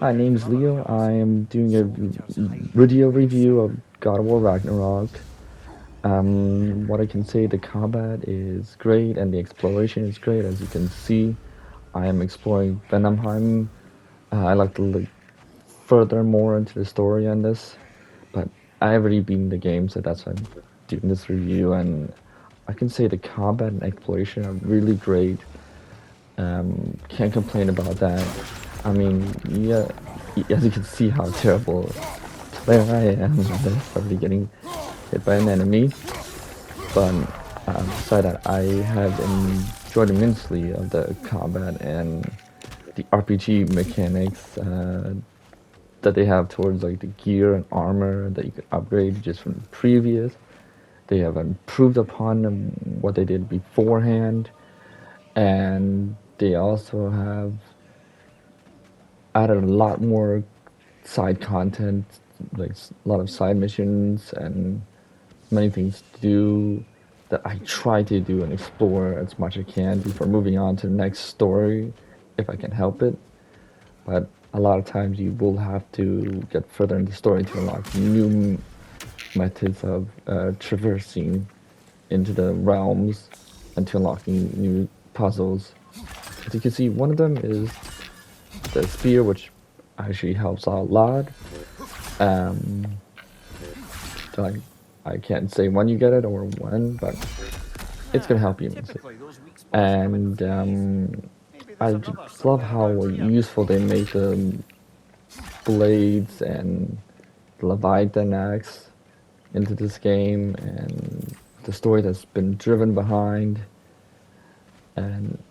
My name's Leo. I am doing a video review of God of War Ragnarok. What I can say, the combat is great and the exploration is great. As you can see, I am exploring Venomheim. I like to look further more into the story on this, but I already beaten the game, so that's why I'm doing this review. And I can say the combat and exploration are really great. Can't complain about that. I mean, yeah, as you can see how terrible player I am at this, already getting hit by an enemy. But beside that, I have enjoyed immensely of the combat and the RPG mechanics that they have towards like the gear and armor that you could upgrade just from the previous. They have improved upon what they did beforehand, and they also have added a lot more side content, like a lot of side missions and many things to do that I try to do and explore as much as I can before moving on to the next story, if I can help it. But a lot of times you will have to get further in the story to unlock new methods of traversing into the realms and to unlocking new puzzles. As you can see, one of them is the spear, which actually helps out a lot. Um, so I can't say when you get it or when, but it's gonna help you immensely. And I just love how useful they make the blades and the Leviathan axe into this game, and the story that's been driven behind. And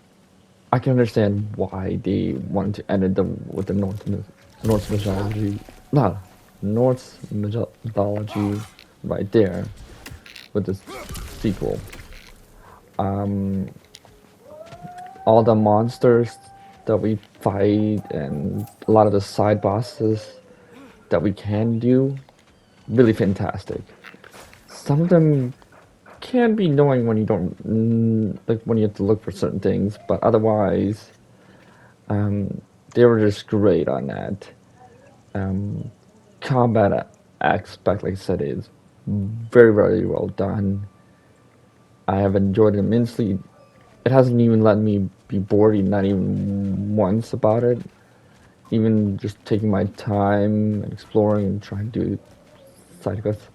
I can understand why they wanted to end it with the Norse mythology, nah, Norse mythology right there with this sequel. Um, all the monsters that we fight and a lot of the side bosses that we can do, really fantastic. Some of them can be annoying when you don't like when you have to look for certain things, but otherwise, they were just great on that. Um, combat aspect, like I said, is very well done. I have enjoyed it immensely. It hasn't even let me be bored, not even once about it. Even just taking my time and exploring and trying to do side quests.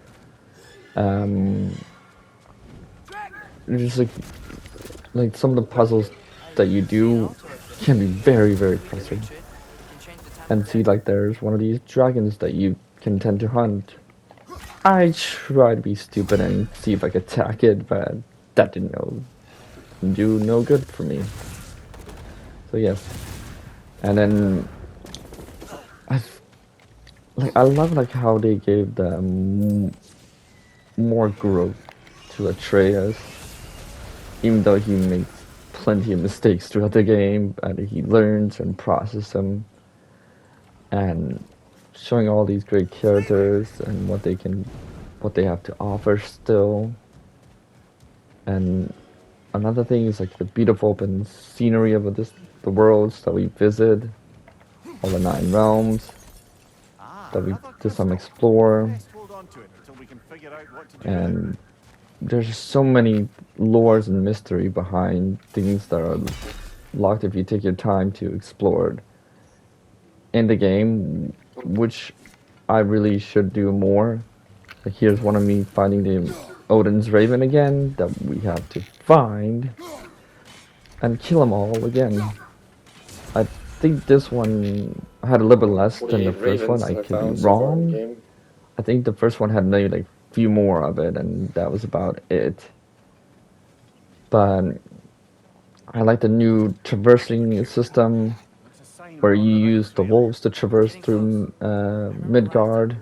Um, just like some of the puzzles that you do can be very frustrating. And see, like there's one of these dragons that you can tend to hunt. I try to be stupid and see if I could attack it, but that do no good for me. So yes, and then I I love like how they gave the more growth to Atreus, even though he makes plenty of mistakes throughout the game, and he learns and processes them, and showing all these great characters and what they have to offer still. And another thing is like the beautiful open scenery of the worlds that we visit, all the nine realms that we just some explore, and there's just so many lores and mystery behind things that are locked if you take your time to explore it in the game, which I really should do more. Like here's one of me finding the Odin's Raven again that we have to find and kill them all again. I think this one had a little bit less than the 28 first one. ravens I I could be found so far in the wrong. game. I think the first one had maybe like a few more of it, and that was about it. But I like the new traversing system where you use the wolves to traverse through Midgard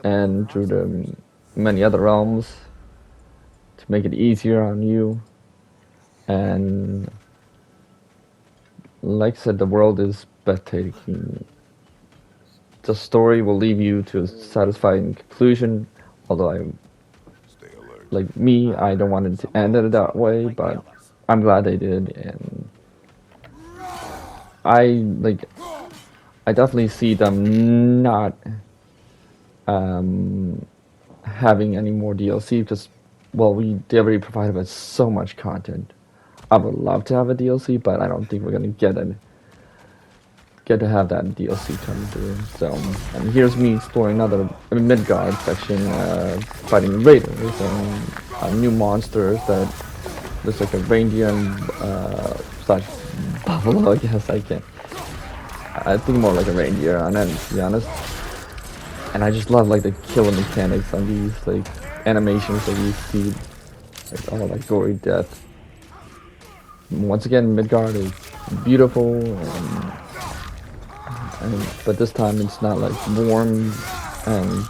and through the many other realms to make it easier on you. And like I said, the world is breathtaking. The story will leave you to a satisfying conclusion, although I, like me, I don't want it to end it that way, but I'm glad they did, and I like I definitely see them not um, having any more DLC because, well, they already provided us so much content. I would love to have a DLC, but I don't think we're gonna get to have that DLC come through. So, and here's me exploring another Midgard section, fighting raiders and new monsters that looks like a reindeer and slash buffalo. I guess I can. I think more like a reindeer on it, to be honest. And I just love like the killer mechanics on these like animations that you see, like all like gory death. Once again, Midgard is beautiful, but this time it's not like warm and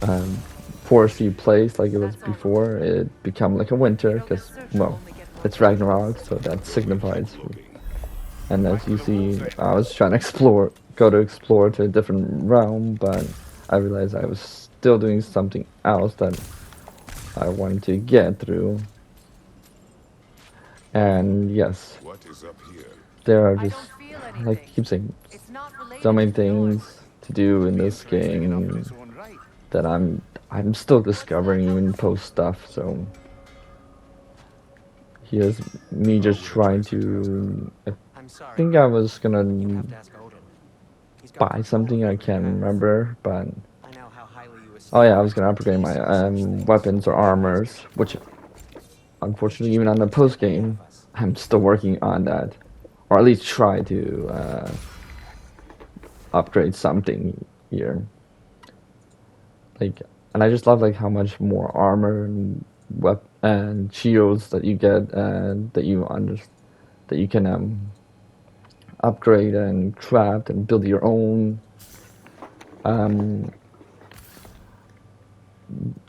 um, foresty place like it was before. It become like a winter because, well, it's Ragnarok, so that signifies. And as you see, I was trying to go to explore to a different realm, but I realized I was still doing something else that I wanted to get through. And yes, there are just, like I keep saying, so many things to do in this game that I'm still discovering even post stuff. So here's me just trying to. I think I was gonna buy something. I can't remember, but oh yeah, I was gonna upgrade my weapons or armors, which unfortunately even on the post game, I'm still working on that, or at least try to upgrade something here. Like, and I just love like how much more armor and and shields that you get and that you can upgrade and craft and build your own. Um,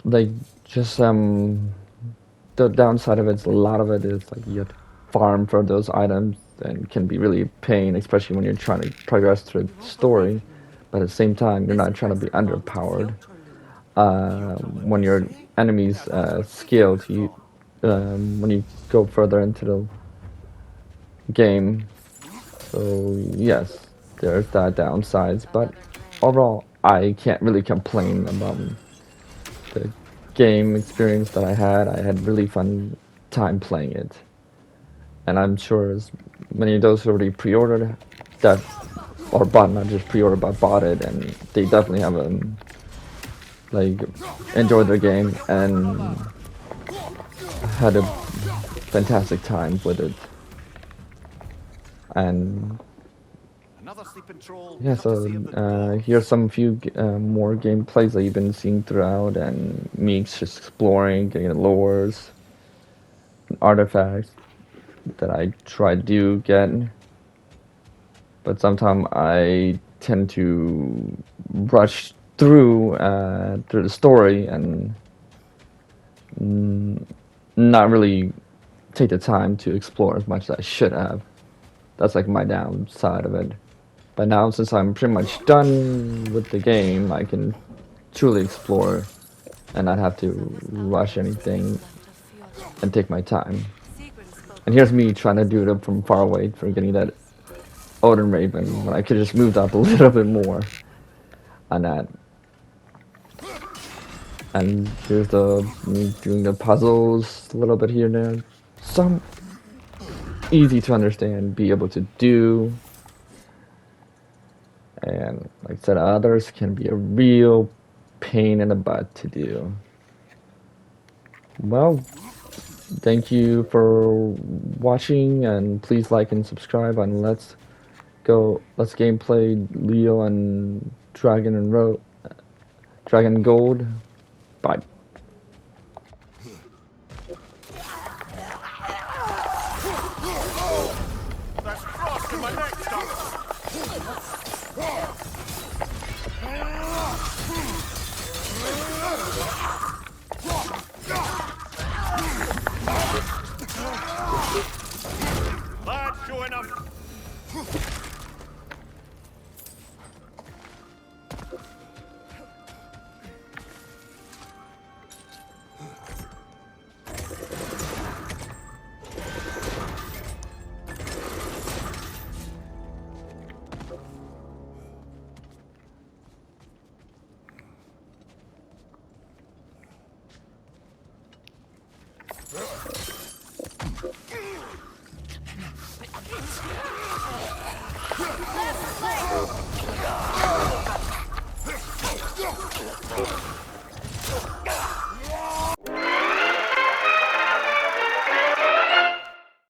like just the downside of it is a lot of it is like you have to farm for those items and can be really a pain, especially when you're trying to progress through the story. But at the same time, you're not trying to be underpowered. When your enemies scale to you, when you go further into the game. So yes, there's that downsides, but overall, I can't really complain about the game experience that I had. I had really fun time playing it, and I'm sure as many of those who already pre-ordered that or bought, not just pre-ordered but bought it, and they definitely have like enjoyed their game and had a fantastic time with it. And yeah, so here's some few more gameplays that you've been seeing throughout, and me just exploring, getting the lores, and artifacts that I try to do get, but sometimes I tend to rush through the story and not really take the time to explore as much as I should have. That's like my downside of it. But now, since I'm pretty much done with the game, I can truly explore and not have to rush anything and take my time. And here's me trying to do it from far away for getting that Odin Raven when I could just moved up a little bit more on that. And here's me doing the puzzles a little bit here and there. Some easy to understand, be able to do. And like I said, others can be a real pain in the butt to do. Well, thank you for watching, and please like and subscribe. And let's gameplay Leo and Dragon Gold. Bye. That's frost in my neck, That's sure enough.